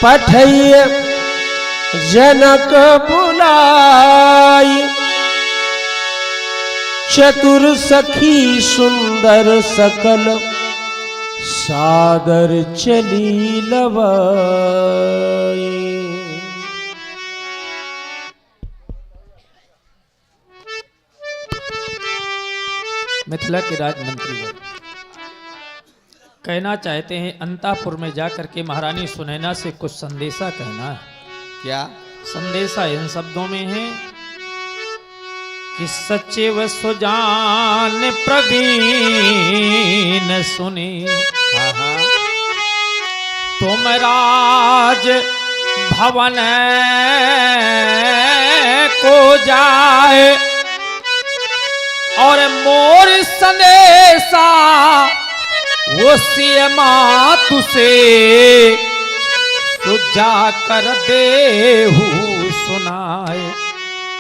पठैय जनक बुलाई, चतुर सखी सुंदर सकल सादर चली लवाई। मिथिला के राजमंत्री कहना चाहते हैं, अंतापुर में जाकर के महारानी सुनैना से कुछ संदेशा कहना है। क्या संदेशा इन शब्दों में है कि सच्चे व सुजान प्रवीण सुनी, तुम राज भवन को जाए और मोर संदेशा वो सियमा तुसे सुजा कर देहु सुनाए।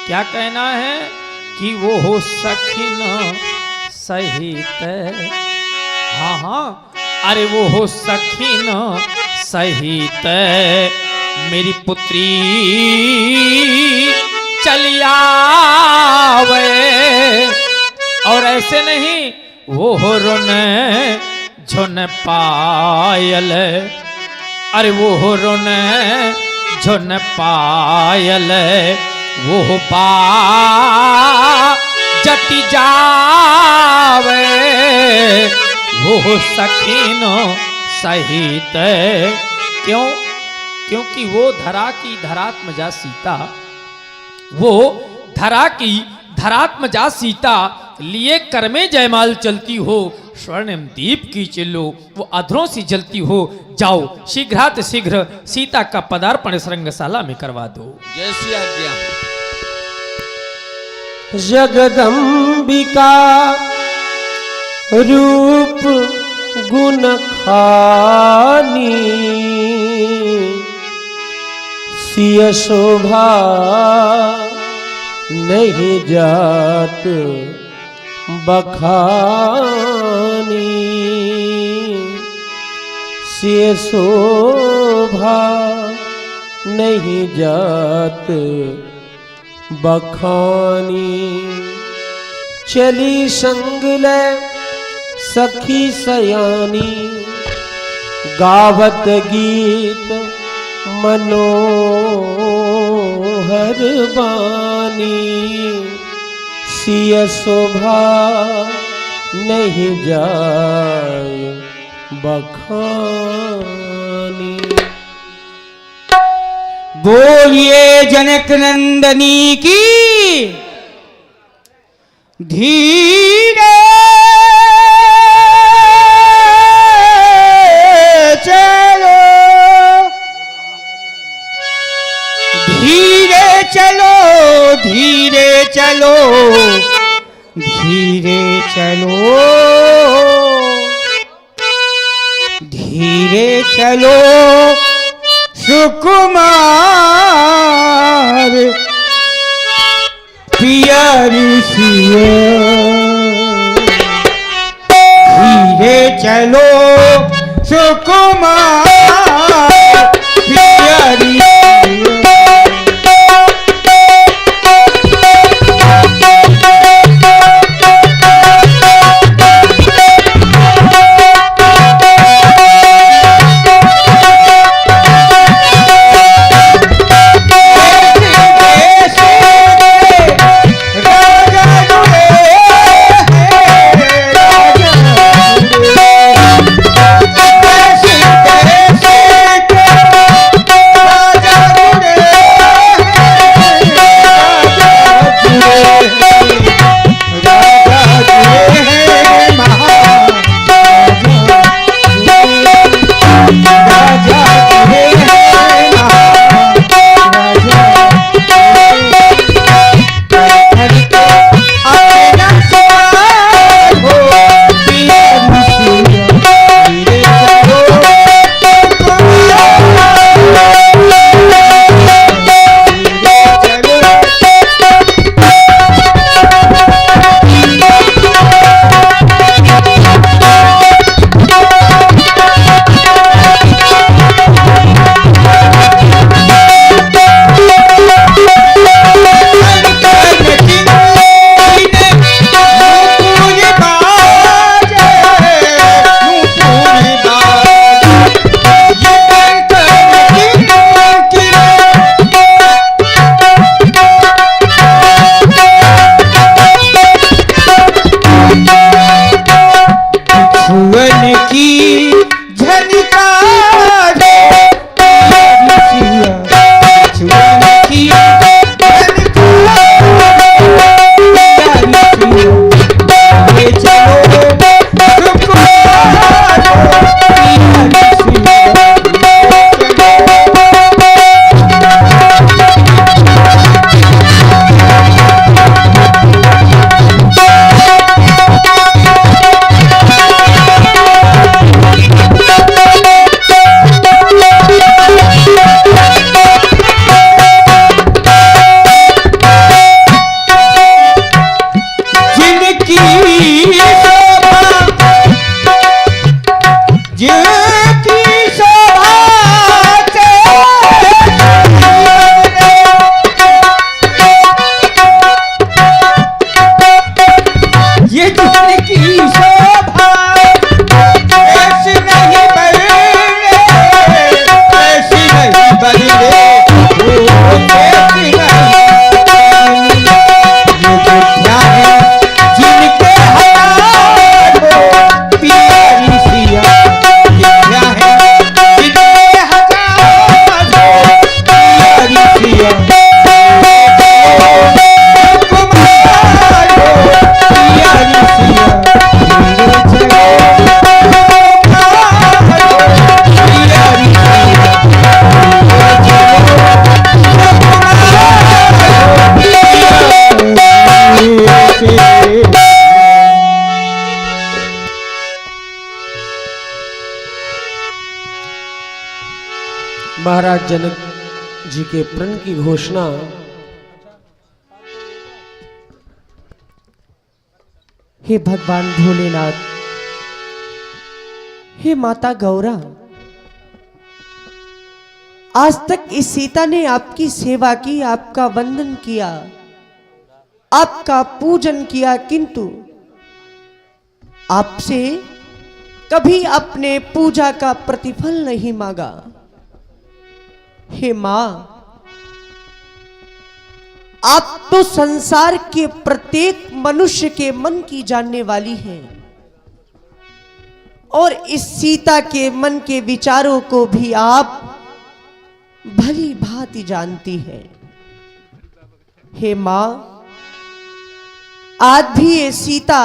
क्या कहना है कि वो हो सखिन सहित, हाँ हाँ, अरे वो हो सखिन सहित मेरी पुत्री चलिया वे, और ऐसे नहीं वो हो रुन झुन पायल, अरे वो हो रुन झुन पायल, वो हो पा जटी जावे, वो हो सखीन सहित। क्यों? क्योंकि वो धरा की धरात्मजा सीता, वो धरा की धरात्मजा सीता लिए कर में जयमाल चलती हो, स्वर्णिम दीप की चिल्लो वो अधरों सी जलती हो। जाओ शीघ्रात शीघ्र सीता का पदार्पण इस रंगशाला में करवा दो। जैसी आज्ञा। जगदम्बिका रूप गुण खानी, सिय शोभा नहीं जात बखानी, सिय शोभा नहीं जात बखानी। चली संग ले सखी सयानी, गावत गीत मनोहर बानी, सिय शोभा नहीं जाए बखानी। बोलिए जनक नंदनी की धीरे चलो, धीरे चलो, धीरे चलो, धीरे चलो, धीरे चलो सुकुमार पियरी सिए, धीरे चलो सुकुमार पियरी महाराज जनक जी के प्रण की घोषणा हे भगवान भोलेनाथ, हे माता गौरा, आज तक इस सीता ने आपकी सेवा की, आपका वंदन किया, आपका पूजन किया, किंतु आपसे कभी अपने पूजा का प्रतिफल नहीं मांगा। हे मां, आप तो संसार के प्रत्येक मनुष्य के मन की जानने वाली हैं और इस सीता के मन के विचारों को भी आप भली भांति जानती है। हे मां, आज भी ये सीता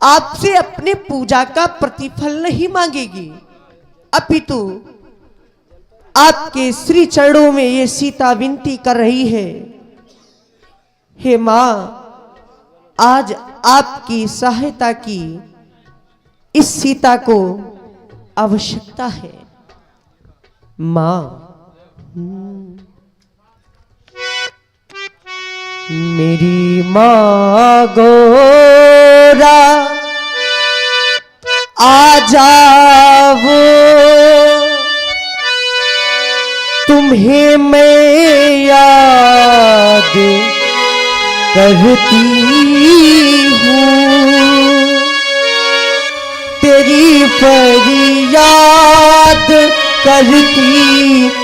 आपसे अपने पूजा का प्रतिफल नहीं मांगेगी, अपितु आपके श्री चरणों में ये सीता विनती कर रही है। हे मां, आज आपकी सहायता की इस सीता को आवश्यकता है। मां, मेरी मां गौरा आ जाओ, तुम्हें मैं याद करती हूँ, तेरी फरियाद करती हूँ।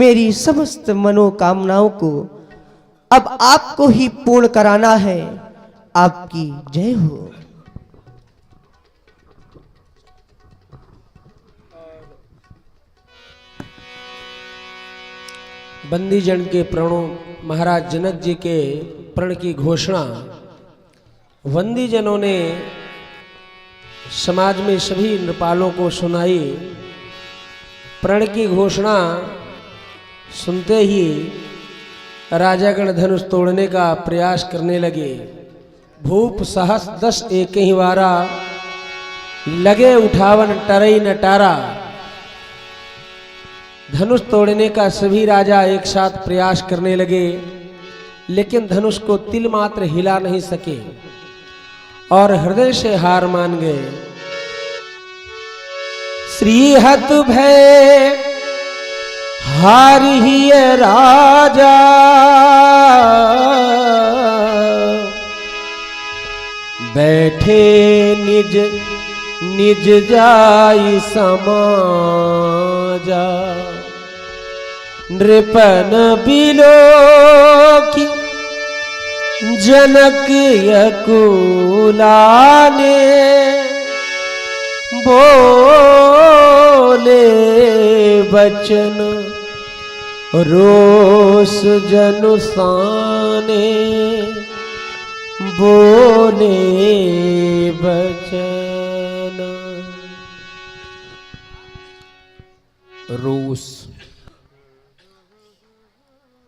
मेरी समस्त मनोकामनाओं को अब आपको ही पूर्ण कराना है। आपकी जय हो। बंदीजन के प्रणों महाराज जनक जी के प्रण की घोषणा बंदीजनों ने समाज में सभी नृपालों को सुनाई। प्रण की घोषणा सुनते ही राजागण धनुष तोड़ने का प्रयास करने लगे। भूप सहस 10 एक ही वारा, लगे उठावन टरई नटारा। धनुष तोड़ने का सभी राजा एक साथ प्रयास करने लगे, लेकिन धनुष को तिल मात्र हिला नहीं सके और हृदय से हार मान गए। श्रीहत भय हार ही राजा, बैठे निज निज जाई समाजा। नृपन बिलो की जनक यकुलाने, बोले बचन रोष जनुसाने, बोले बचन। रोष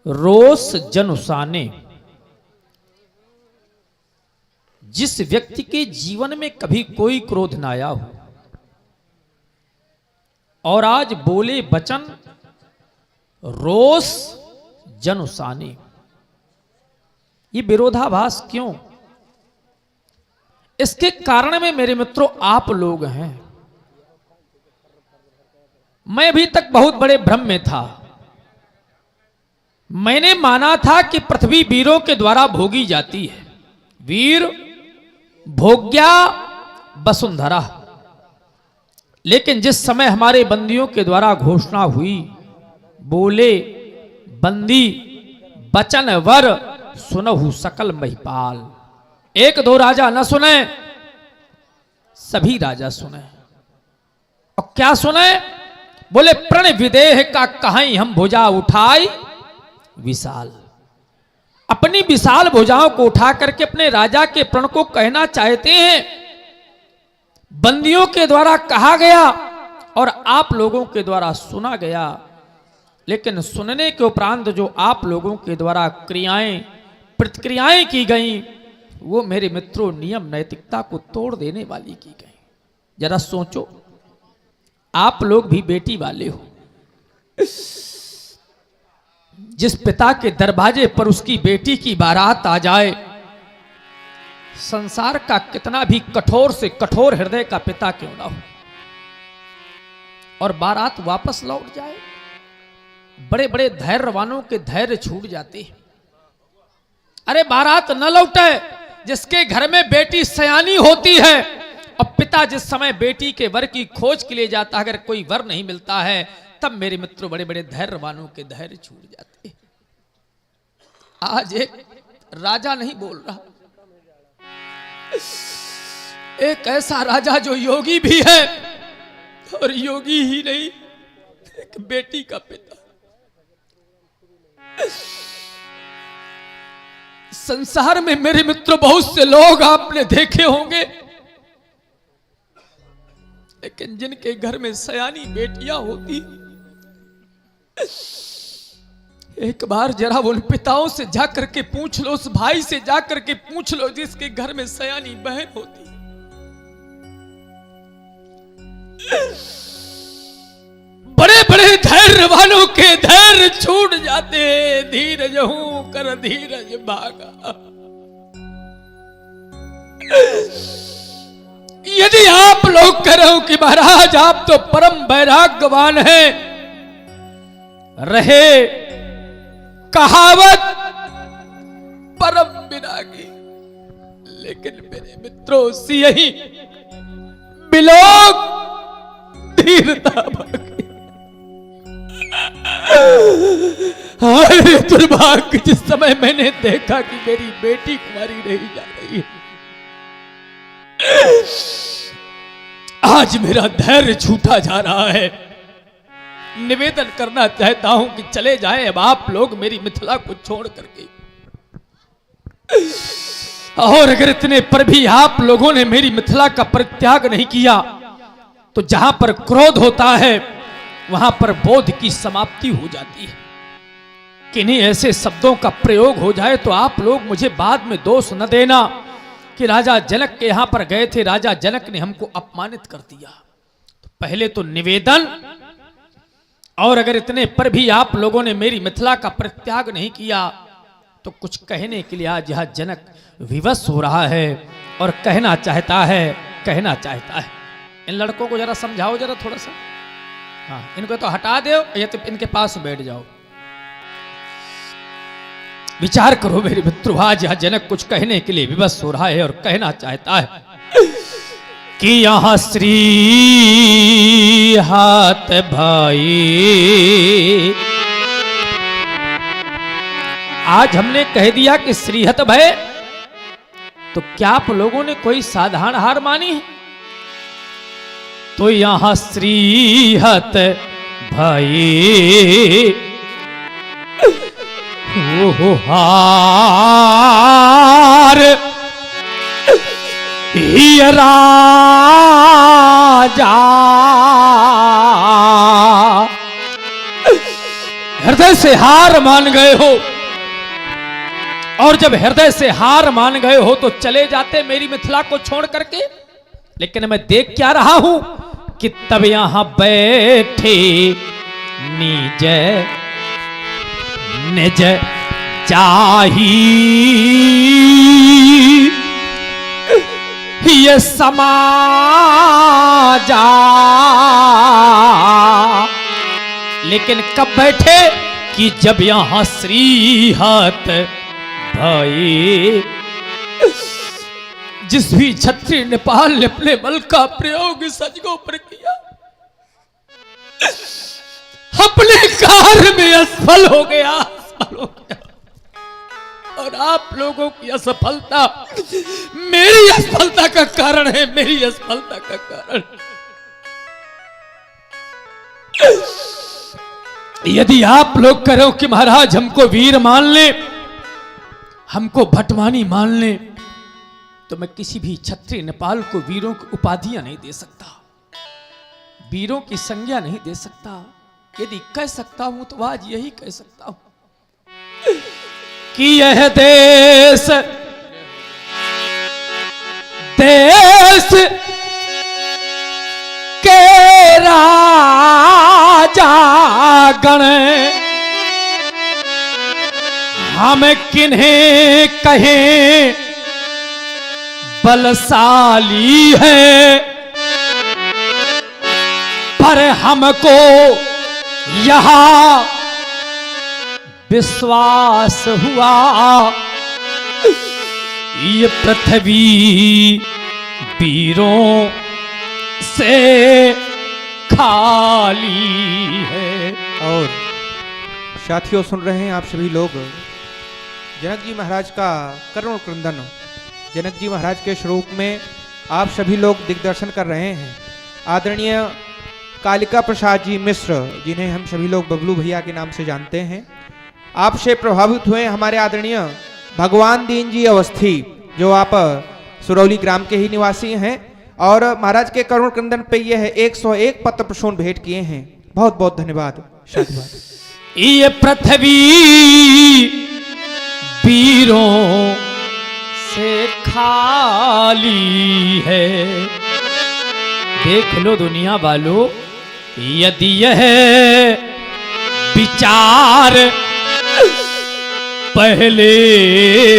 रोष जनुसाने। जिस व्यक्ति के जीवन में कभी कोई क्रोध न आया हो और आज बोले बचन रोष जनुसाने, ये विरोधाभास क्यों? इसके कारण में मेरे मित्रों आप लोग हैं। मैं अभी तक बहुत बड़े भ्रम में था। मैंने माना था कि पृथ्वी वीरों के द्वारा भोगी जाती है, वीर भोग्या वसुंधरा। लेकिन जिस समय हमारे बंदियों के द्वारा घोषणा हुई, बोले बंदी बचन वर सुनहु सकल महिपाल। 1-2 राजा न सुने, सभी राजा सुने। और क्या सुने? बोले प्रण विदेह का कहीं हम भुजा उठाई विशाल। अपनी विशाल भुजाओं को उठा करके अपने राजा के प्रण को कहना चाहते हैं। बंदियों के द्वारा कहा गया और आप लोगों के द्वारा सुना गया, लेकिन सुनने के उपरांत जो आप लोगों के द्वारा क्रियाएं प्रतिक्रियाएं की गई, वो मेरे मित्रों नियम नैतिकता को तोड़ देने वाली की गई। जरा सोचो, आप लोग भी बेटी वाले हो। जिस पिता के दरवाजे पर उसकी बेटी की बारात आ जाए, संसार का कितना भी कठोर से कठोर हृदय का पिता क्यों ना हो, और बारात वापस लौट जाए, बड़े बड़े धैर्यवानों के धैर्य छूट जाते हैं। अरे बारात न लौटे, जिसके घर में बेटी सयानी होती है और पिता जिस समय बेटी के वर की खोज के लिए जाता है, अगर कोई वर नहीं मिलता है, तब मेरे मित्रों बड़े बड़े धैर्यवानों के धैर्य छूट जाते हैं। आज एक राजा नहीं बोल रहा, एक ऐसा राजा जो योगी भी है और योगी ही नहीं, एक बेटी का पिता। संसार में मेरे मित्रों बहुत से लोग आपने देखे होंगे, लेकिन जिनके घर में सयानी बेटियां होती, एक बार जरा उन पिताओं से जाकर के पूछ लो, उस भाई से जाकर के पूछ लो जिसके घर में सयानी बहन होती। बड़े बड़े धैर्यवानों के धैर्य छूट जाते हैं। धीरज हूं कर धीरज भागा। यदि आप लोग कह रहे हो कि महाराज आप तो परम वैराग्यवान हैं, रहे कहावत परम विरागी, लेकिन मेरे मित्रों से यही बिलोक धीरता भागी। हाय दुर्भाग्य, जिस समय मैंने देखा कि मेरी बेटी कुमारी नहीं जा रही है, आज मेरा धैर्य छूटा जा रहा है। निवेदन करना चाहता हूं कि चले जाएं अब आप लोग मेरी मिथिला को छोड़ करके। और अगर इतने पर भी आप लोगों ने मेरी मिथिला का परित्याग नहीं किया तो जहां पर क्रोध होता है वहां पर बोध की समाप्ति हो जाती है। किन्हीं ऐसे शब्दों का प्रयोग हो जाए तो आप लोग मुझे बाद में दोष न देना कि राजा जनक के यहां पर गए थे, राजा जनक ने हमको अपमानित कर दिया। तो पहले तो निवेदन, और अगर इतने पर भी आप लोगों ने मेरी मिथिला का परित्याग नहीं किया तो कुछ कहने के लिए आज यह जनक विवश हो रहा है और कहना चाहता है। इन लड़कों को जरा समझाओ, जरा थोड़ा सा। हाँ, इनको तो हटा दो या तो इनके पास बैठ जाओ। विचार करो मेरे मित्रों, आज यह जनक कुछ कहने के लिए विवश हो रहा है और कहना चाहता है कि यहां श्री हाथ भाई, आज हमने कह दिया कि श्रीहत भय, तो क्या आप लोगों ने कोई साधारण हार मानी है? तो यहां श्रीहत भाई हो हार ही राजा, हृदय से हार मान गए हो, और जब हृदय से हार मान गए हो तो चले जाते मेरी मिथिला को छोड़ करके। लेकिन मैं देख क्या रहा हूं कि तब यहां बैठे निज निज चाही ये समाजा, लेकिन कब बैठे कि जब यहां श्रीहत भाई, जिस भी क्षत्रिय नेपाल ने अपने बल का प्रयोग इस अजगों पर किया, अपने कार्य में असफल हो गया। और आप लोगों की असफलता मेरी असफलता का कारण है, मेरी असफलता का कारण। यदि आप लोग करो कि महाराज हमको वीर मान ले, हमको भटवानी मान ले, तो मैं किसी भी क्षत्रिय नेपाल को वीरों की उपाधियां नहीं दे सकता, वीरों की संज्ञा नहीं दे सकता। यदि कह सकता हूं तो आज यही कह सकता हूं कि यह देश देश के राजा गण हम किन्हें कहें बलशाली है, पर हमको यहां विश्वास हुआ ये पृथ्वी वीरों से खाली है। और साथियों, सुन रहे हैं आप सभी लोग जनक जी महाराज का करुण क्रंदन। जनक जी महाराज के स्वरूप में आप सभी लोग दिग्दर्शन कर रहे हैं। आदरणीय कालिका प्रसाद जी मिश्र, जिन्हें हम सभी लोग बबलू भैया के नाम से जानते हैं, आपसे प्रभावित हुए हमारे आदरणीय भगवान दीन जी अवस्थी, जो आप सुरौली ग्राम के ही निवासी हैं, और महाराज के करुण क्रंदन पे ये है 101 पत्र प्रसून भेंट किए हैं। बहुत बहुत धन्यवाद, साधुवाद। ये पृथ्वी वीरों से खाली है। देख लो दुनिया वालों, यदि यह विचार पहले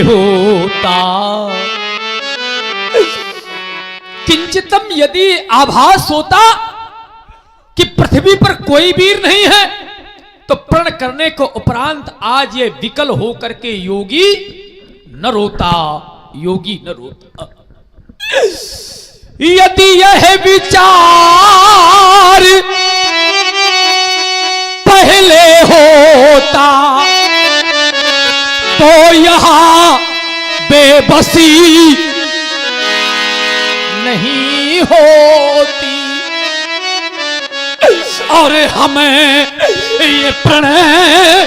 होता, किंचितम यदि आभास होता कि पृथ्वी पर कोई वीर नहीं है, तो प्रण करने को उपरांत आज ये विकल होकर के योगी न रोता, योगी न रोता। यदि यह विचार पहले होता तो यहाँ बेबसी नहीं होती, और हमें ये प्रणय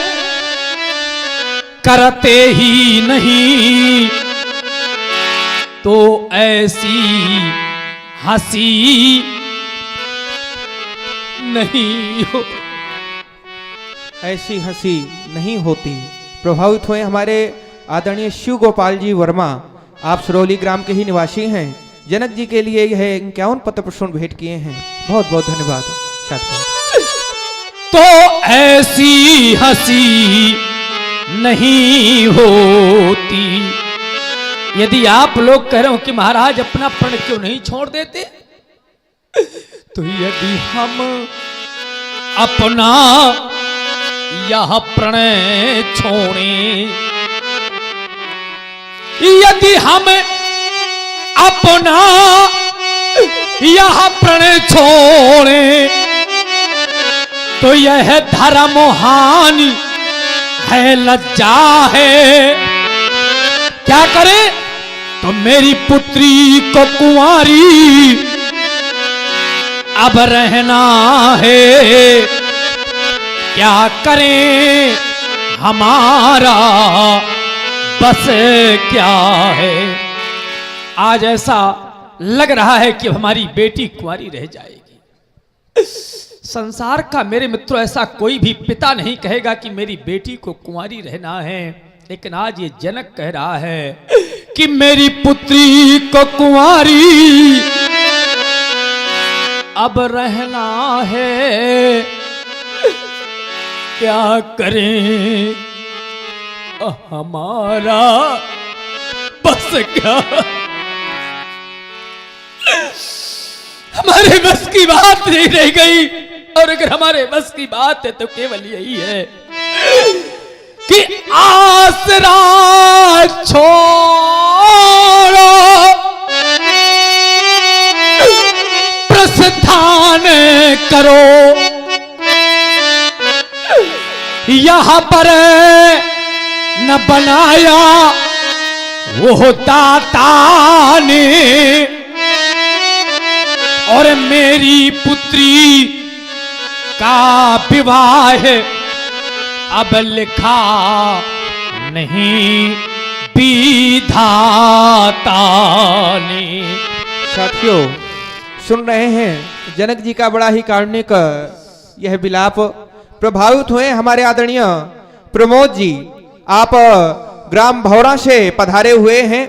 करते ही नहीं तो ऐसी हंसी नहीं हो। ऐसी हंसी नहीं होती। प्रभावित हुए हमारे आदरणीय शिव गोपाल जी वर्मा, आप सरौली ग्राम के ही निवासी हैं। जनक जी के लिए यह 51 पत्र पुष्प भेंट किए हैं। बहुत बहुत धन्यवाद। तो ऐसी हंसी नहीं होती। यदि आप लोग कह रहे हो कि महाराज अपना प्रण क्यों नहीं छोड़ देते, तो यदि हम अपना यह प्रणय छोड़ें, यदि हम अपना यह प्रणय छोड़ें, तो यह धर्म हानि है, लज्जा है। क्या करे? तो मेरी पुत्री को कुंवारी अब रहना है। क्या करें, हमारा बस क्या है। आज ऐसा लग रहा है कि हमारी बेटी कुंवारी रह जाएगी। संसार का मेरे मित्रों ऐसा कोई भी पिता नहीं कहेगा कि मेरी बेटी को कुंवारी रहना है, लेकिन आज ये जनक कह रहा है कि मेरी पुत्री को कुंवारी अब रहना है। क्या करें, हमारा बस क्या, हमारे बस की बात नहीं रह गई। और अगर हमारे बस की बात है तो केवल यही है कि आसरा छोड़ो, प्रस्थान करो। यहां पर न बनाया वो दाता ने, और मेरी पुत्री का विवाह अब लिखा नहीं विधाता ने। साथियों सुन रहे हैं जनक जी का बड़ा ही कारुणिक यह विलाप। प्रभावित हुए हमारे आदरणीय प्रमोद जी, आप ग्राम भौरा से पधारे हुए हैं।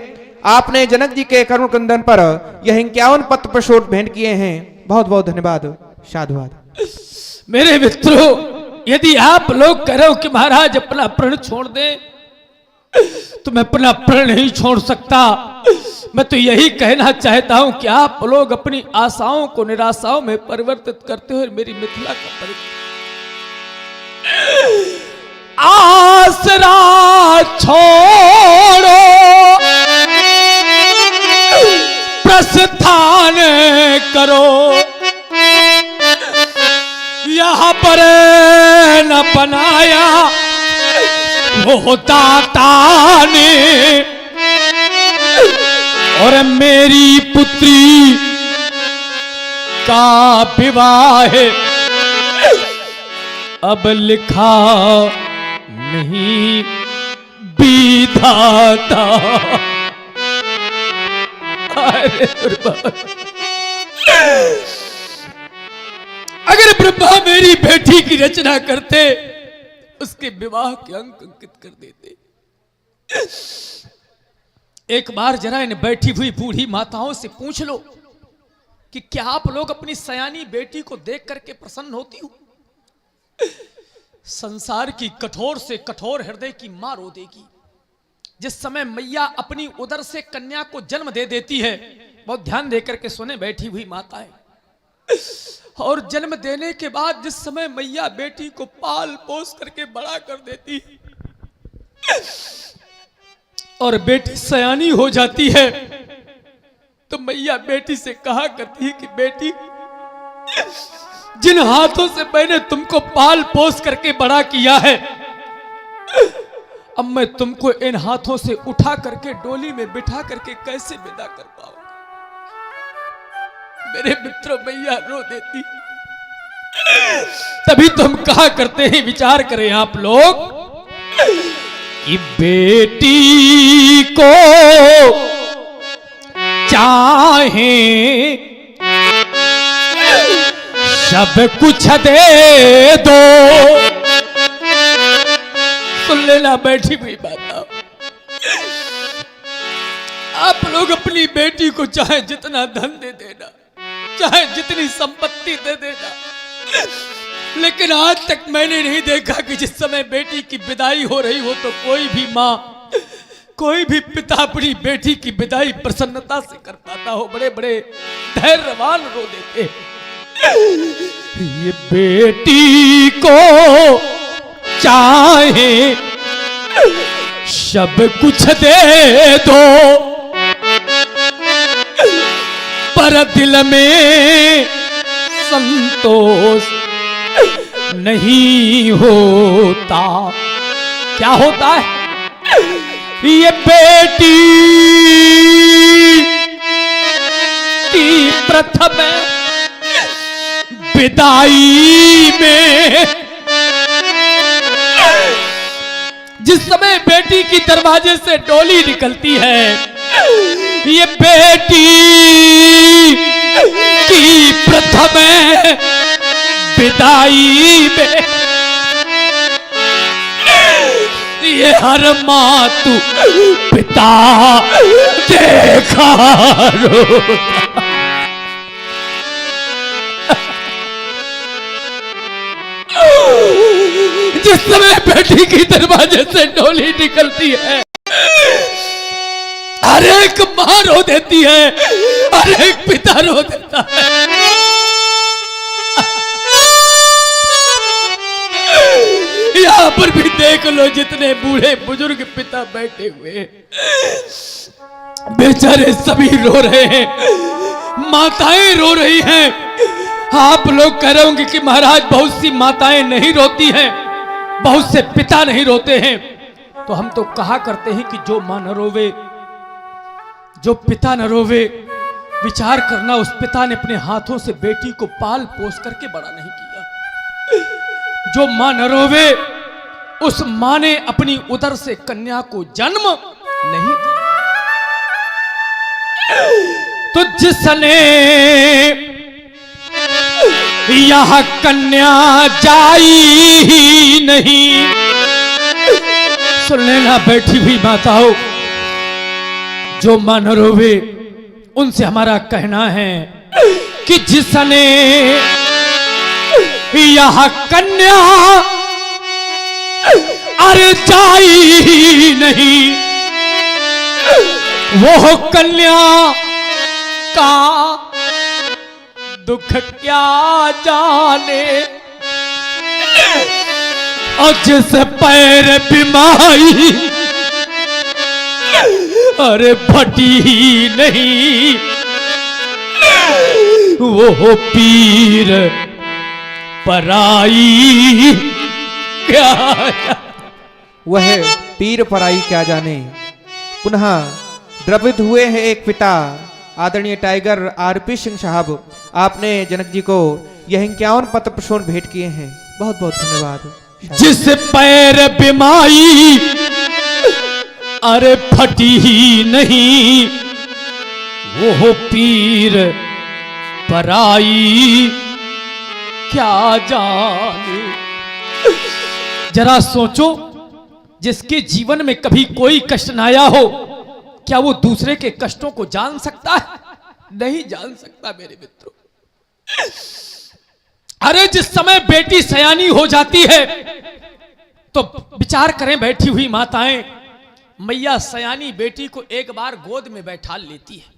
आपने जनक जी के करुण क्रंदन पर यह 51 पत्र प्रशोट भेंट किए हैं। बहुत बहुत धन्यवाद, साधुवाद। मेरे मित्रों, यदि आप लोग कह रहे हो कि महाराज अपना प्रण छोड़ दे, तो मैं अपना प्रण नहीं छोड़ सकता। मैं तो यही कहना चाहता हूं कि आप लोग अपनी आशाओं को निराशाओं में परिवर्तित करते हो। मेरी मिथिला का आसरा छोड़ो, प्रस्थान करो। यहाँ पर न बनाया वो दाता ने, और मेरी पुत्री का विवाह अब लिखा नहीं विधाता। अगर ब्रह्मा मेरी बेटी की रचना करते, उसके विवाह के अंक अंकित कर देते। एक बार जरा इन बैठी हुई बूढ़ी माताओं से पूछ लो कि क्या आप लोग अपनी सयानी बेटी को देख करके प्रसन्न होती हो? संसार की कठोर से कठोर हृदय की मां रो देगी। जिस समय मैया अपनी उदर से कन्या को जन्म दे देती है, बहुत ध्यान देकर के सुने बैठी हुई माताएं, और जन्म देने के बाद जिस समय मैया बेटी को पाल पोस करके बड़ा कर देती और बेटी सयानी हो जाती है, तो मैया बेटी से कहा करती है कि बेटी जिन हाथों से मैंने तुमको पाल पोस करके बड़ा किया है, अब मैं तुमको इन हाथों से उठा करके डोली में बिठा करके कैसे विदा कर पाऊंगा। मेरे मित्रों, मैया रो देती। तभी तुम कहा करते हैं, विचार करें आप लोग, कि बेटी को चाहे सब कुछ दे दो। सुन लेना बैठी हुई बात, आप लोग अपनी बेटी को चाहे जितना धन दे देना, चाहे जितनी संपत्ति दे देना, लेकिन आज तक मैंने नहीं देखा कि जिस समय बेटी की विदाई हो रही हो तो कोई भी माँ, कोई भी पिता अपनी बेटी की विदाई प्रसन्नता से कर पाता हो। बड़े बड़े धैर्यवान रो देते। ये बेटी को चाहे सब कुछ दे दो, पर दिल में संतोष नहीं होता। क्या होता है? ये बेटी की प्रथम विदाई में, जिस समय बेटी की दरवाजे से डोली निकलती है, ये बेटी की प्रथम विदाई में ये हर मातु पिता देखा रोता। जिस समय बेटी की दरवाजे से डोली निकलती है, हर एक मां रो देती है, हर एक पिता रो देता है। यहां पर भी देख लो, जितने बूढ़े बुजुर्ग पिता बैठे हुए, बेचारे सभी रो रहे हैं, माताएं रो रही हैं। आप लोग कह रहे होंगे कि महाराज बहुत सी माताएं नहीं रोती हैं, बहुत से पिता नहीं रोते हैं। तो हम तो कहा करते हैं कि जो मां न रोवे, जो पिता न रोवे, विचार करना उस पिता ने अपने हाथों से बेटी को पाल पोस करके बड़ा नहीं किया। जो मां न रोवे, उस मां ने अपनी उदर से कन्या को जन्म नहीं दिया। तो जिसने यह कन्या जाई ही नहीं, सुन लेना बैठी हुई माताओं, जो मां न रोवे उनसे हमारा कहना है कि जिसने यह कन्या अरे जाई नहीं, वो कन्या का दुख क्या जाने। और जिस पैर बीमारी अरे फटी ही नहीं, वो पीर पराई क्या, वह पीर पराई क्या जाने। पुनः द्रवित हुए हैं एक पिता आदरणीय टाइगर आरपी सिंह साहब, आपने जनक जी को यह 51 पत्र प्रशोन भेंट किए हैं, बहुत बहुत धन्यवाद। जिस पैर बीमारी अरे फटी ही नहीं, वो पीर पराई क्या जाने। जरा सोचो, जिसके जीवन में कभी कोई कष्ट न आया हो, क्या वो दूसरे के कष्टों को जान सकता है? नहीं जान सकता मेरे मित्रों। अरे जिस समय बेटी सयानी हो जाती है, तो विचार करें बैठी हुई माताएं, मैया सयानी बेटी को एक बार गोद में बैठा लेती है।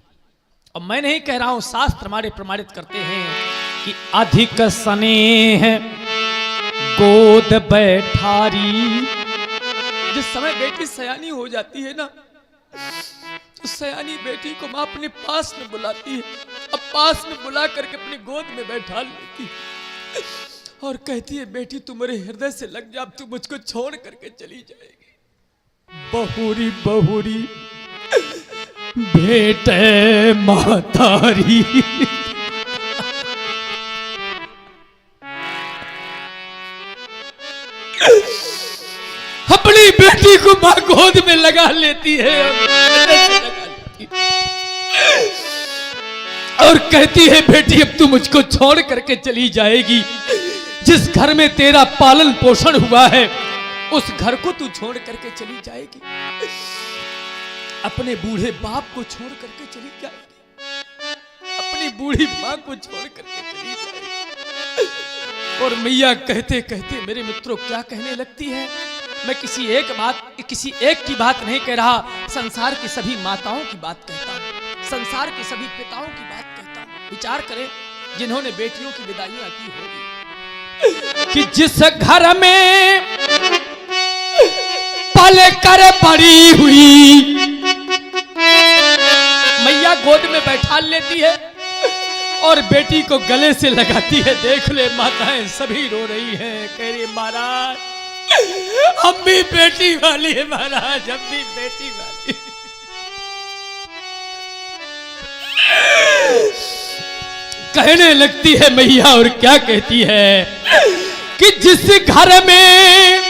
और मैं नहीं कह रहा हूं, शास्त्र हमारे प्रमाणित करते हैं कि अधिक स्नेह गोद बैठारी। जिस समय बेटी सयानी हो जाती है ना, तो सयानी बेटी को मां अपने पास में बुलाती है, अब पास में बुला करके अपनी गोद में बैठा लेती है। और कहती है बेटी तू मेरे हृदय से लग जा, अब तू मुझको छोड़ करके चली जाएगी। बहुरी बहुरी भेटे मातारी, अपनी बेटी को मां गोद में लगा लेती है और कहती है बेटी अब तू मुझको छोड़ करके चली जाएगी। जिस घर में तेरा पालन पोषण हुआ है उस घर को तू छोड़ करके चली जाएगी, अपने बूढ़े बाप को छोड़ करके चली जाएगी, अपनी बूढ़ी मां को छोड़ करके चली जाएगी। और मैया कहते कहते मेरे मित्रों क्या कहने लगती है। मैं किसी एक की बात नहीं कह रहा, संसार की सभी माताओं की बात कहता हूं, संसार के सभी पिताओं की बात कहता हूं। विचार करें जिन्होंने बेटियों की विदाइयां की होगी कि जिस घर में पल कर पड़ी हुई मैया गोद में बैठा लेती है और बेटी को गले से लगाती है। देख ले माताएं सभी रो रही हैं, कह रही महाराज हम भी बेटी वाली है, महाराज हम भी बेटी वाली। कहने लगती है मैया और क्या कहती है कि जिस घर में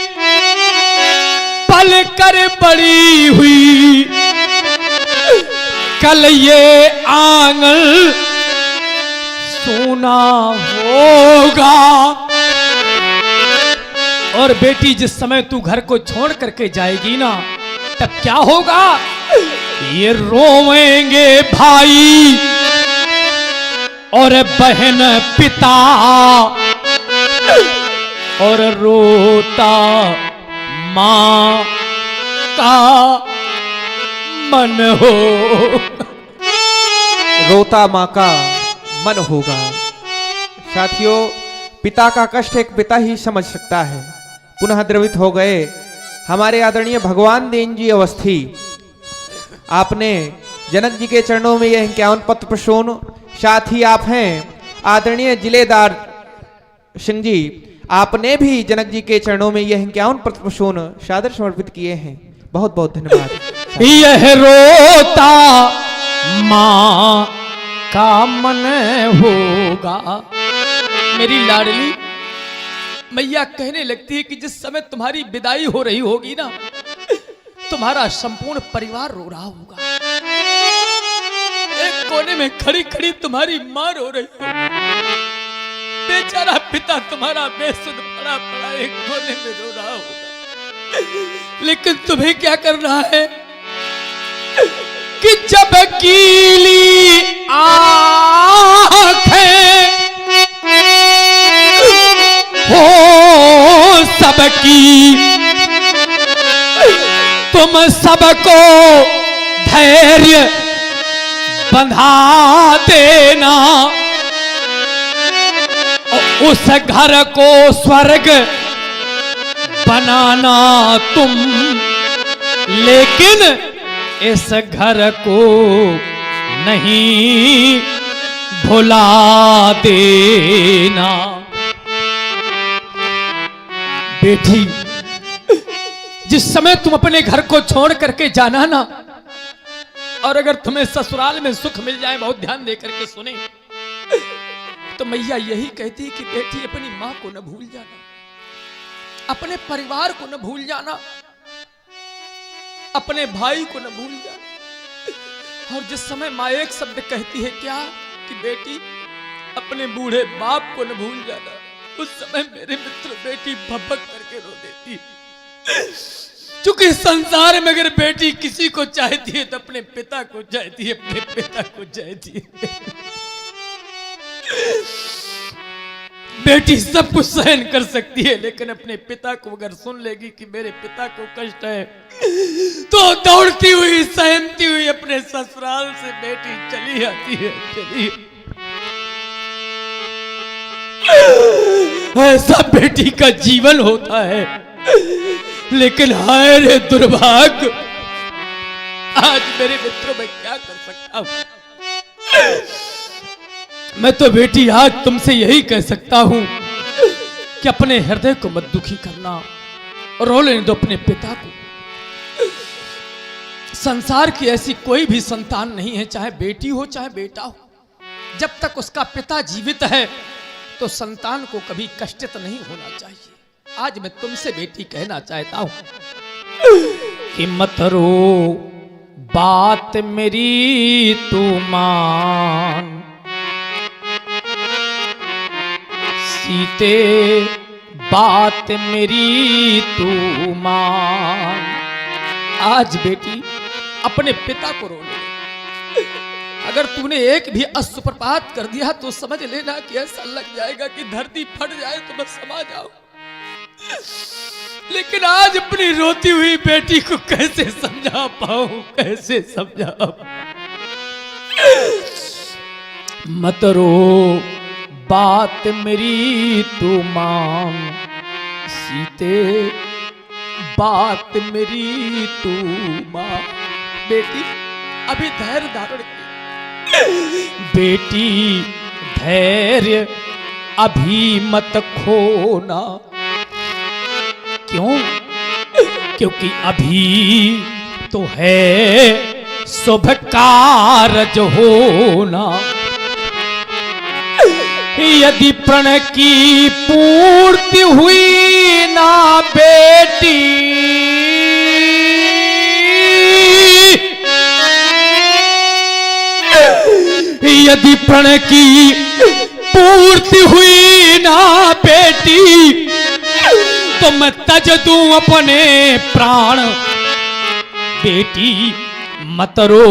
पल कर पड़ी हुई कल ये आंगन सोना होगा। और बेटी जिस समय तू घर को छोड़ करके जाएगी ना तब क्या होगा, ये रोएंगे भाई और बहन पिता और रोता मां का मन हो, रोता माँ का मन होगा। साथियों, पिता का कष्ट एक पिता ही समझ सकता है। पुनः द्रवित हो गए हमारे आदरणीय भगवान दीन जी अवस्थी। आपने जनक जी के चरणों में यह 51 पत्र प्रसून, साथ ही आप हैं आदरणीय जिलेदार सिंह जी, आपने भी जनक जी के चरणों में यह 51 पत्र प्रसून सादर समर्पित किए हैं। बहुत बहुत धन्यवाद। यह रोता मां का मन होगा। मेरी लाडली मैया कहने लगती है कि जिस समय तुम्हारी विदाई हो रही होगी ना तुम्हारा संपूर्ण परिवार रो रहा होगा। एक कोने में खड़ी खड़ी तुम्हारी मां रो रही है, बेचारा पिता तुम्हारा बेसुध पड़ा पड़ा एक कोने में रो रहा होगा। लेकिन तुम्हें क्या करना है कि जब गीली आंखें हो सबकी तुम सबको धैर्य बंधा देना, उस घर को स्वर्ग बनाना तुम, लेकिन इस घर को नहीं भुला देना। बेटी जिस समय तुम अपने घर को छोड़ करके जाना ना, और अगर तुम्हें ससुराल में सुख मिल जाए, बहुत ध्यान दे करके सुने, तो मैया यही कहती है कि बेटी अपनी मां को न भूल जाना, अपने परिवार को न भूल जाना, अपने भाई को न भूल जाना। और जिस समय मां एक शब्द कहती है क्या कि बेटी अपने बूढ़े बाप को न भूल जाना, उस समय मेरे मित्र बेटी भपक करके रो देती है। क्योंकि संसार में अगर बेटी किसी को चाहती है तो अपने पिता को चाहती है, अपने पिता को चाहती है। बेटी सब कुछ सहन कर सकती है, लेकिन अपने पिता को अगर सुन लेगी कि मेरे पिता को कष्ट है, तो दौड़ती हुई सहमती हुई अपने ससुराल से बेटी चली आती है, चली। ऐसा बेटी का जीवन होता है। लेकिन हाय रे दुर्भाग्य, आज मेरे मित्रों में क्या कर सकता हूं। मैं तो बेटी आज तुमसे यही कह सकता हूं कि अपने हृदय को मत दुखी करना, रो लेने दो अपने पिता को। संसार की ऐसी कोई भी संतान नहीं है, चाहे बेटी हो चाहे बेटा हो, जब तक उसका पिता जीवित है तो संतान को कभी कष्टित नहीं होना चाहिए। आज मैं तुमसे बेटी कहना चाहता हूं कि मत रो, बात मेरी तू मान, सीते बात मेरी तू मान। आज बेटी अपने पिता को रो ले। अगर तूने एक भी अश्रुप्रपात कर दिया तो समझ लेना कि ऐसा लग जाएगा कि धरती फट जाए तो बस समा जाओ। लेकिन आज अपनी रोती हुई बेटी को कैसे समझा पाऊं, कैसे समझा पाऊं? मत रो, बात मेरी तू मान, सीते बात मेरी तू मान। बेटी अभी धैर्य धारण की, बेटी धैर्य अभी मत खोना। क्यों? क्योंकि अभी तो है शुभ कारज होना। यदि प्रण की पूर्ति हुई ना बेटी, यदि प्रण की पूर्ति हुई ना बेटी, तो मैं तज दूं अपने प्राण। बेटी मत रो,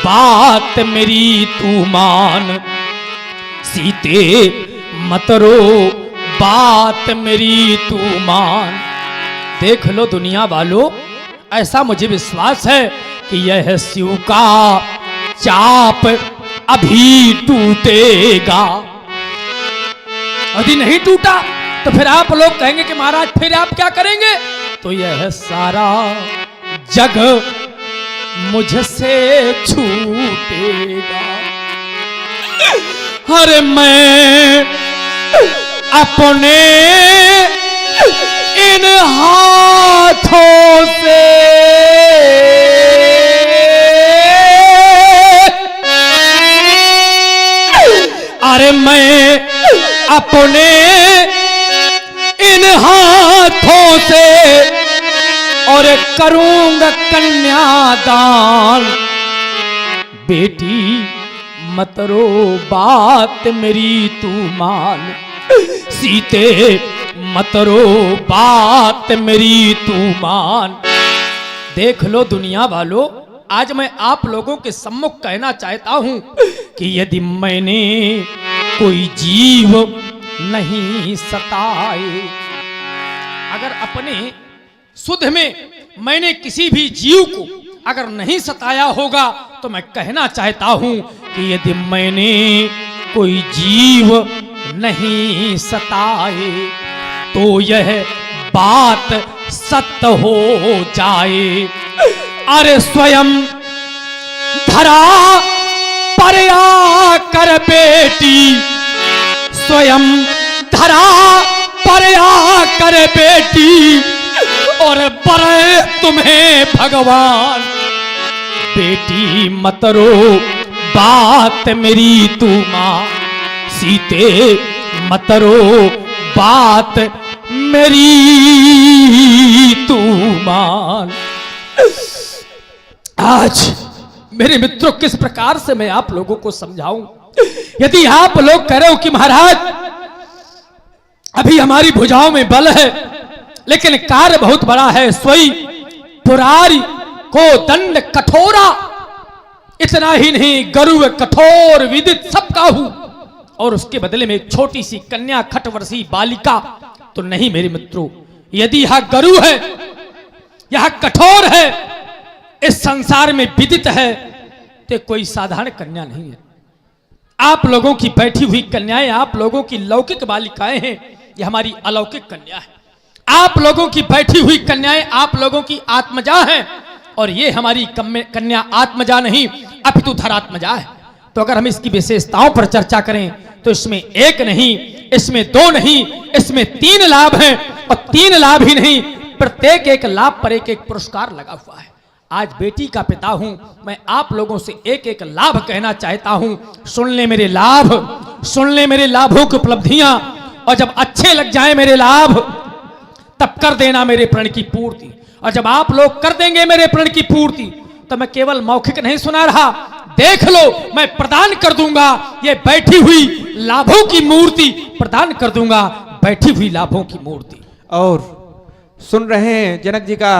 बात मेरी तू मान, सीते मत रो, बात मेरी तू मान। देख लो दुनिया वालों, ऐसा मुझे विश्वास है कि यह शिव का चाप अभी टूटेगा। यदि नहीं टूटा तो फिर आप लोग कहेंगे कि महाराज फिर आप क्या करेंगे? तो यह सारा जग मुझसे छूटेगा। अरे मैं अपने इन हाथों से अरे मैं अपने इन हाथों से और करूंगा कन्यादान। बेटी मत रो, बात मेरी तू मान, सीते मत रो, बात मेरी तू मान। देख लो दुनिया वालों, आज मैं आप लोगों के सम्मुख कहना चाहता हूं कि यदि मैंने कोई जीव नहीं सताए, अगर अपने सुध में मैंने किसी भी जीव को अगर नहीं सताया होगा तो मैं कहना चाहता हूं कि यदि मैंने कोई जीव नहीं सताए तो यह बात सत्य हो जाए। अरे स्वयं धरा पर आकर बेटी, स्वयं धरा पर आकर बेटी और बरे तुम्हें भगवान। बेटी मत रो, बात मेरी तू मान, सीते मत रो, बात मेरी तू मान। आज मेरे मित्रों किस प्रकार से मैं आप लोगों को समझाऊं? यदि आप लोग कह रहे हो कि महाराज अभी हमारी भुजाओं में बल है लेकिन कार्य बहुत बड़ा है, सोई पुरारी को दंड कठोरा, इतना ही नहीं गरु कठोर विदित सब काहू, और उसके बदले में एक छोटी सी कन्या खटवर्षी बालिका। तो नहीं मेरे मित्रों, यदि यह गरु है, यह कठोर है, इस संसार में विदित है, तो कोई साधारण कन्या नहीं है। आप लोगों की बैठी हुई कन्याएं, आप लोगों की लौकिक बालिकाएं हैं, यह हमारी अलौकिक कन्या है। आप लोगों की बैठी हुई कन्याएं आप लोगों की आत्मजा हैं, और ये हमारी कन्या आत्मजा नहीं अपितु धरात्मजा है। तो अगर हम इसकी विशेषताओं पर चर्चा करें तो इसमें एक नहीं, इसमें दो नहीं, इसमें 3 लाभ हैं, और 3 लाभ ही नहीं, प्रत्येक एक लाभ पर एक एक पुरस्कार लगा हुआ है। आज बेटी का पिता हूं, मैं आप लोगों से एक एक लाभ कहना चाहता हूं। सुन ले मेरे लाभ, सुन ले मेरे लाभों की उपलब्धियां, और जब अच्छे लग जाए मेरे लाभ तब कर देना मेरे प्रण की पूर्ति। और जब आप लोग कर देंगे मेरे प्रण की पूर्ति तो मैं केवल मौखिक नहीं सुना रहा, देख लो मैं प्रदान कर दूंगा ये बैठी हुई लाभों की मूर्ति, प्रदान कर दूंगा बैठी हुई लाभों की मूर्ति। और सुन रहे हैं जनक जी का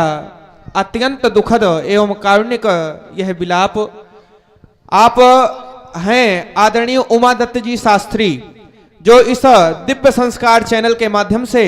अत्यंत दुखद एवं कारुणिक यह विलाप। आप हैं आदरणीय उमा दत्त जी शास्त्री, जो इस दिव्य संस्कार चैनल के माध्यम से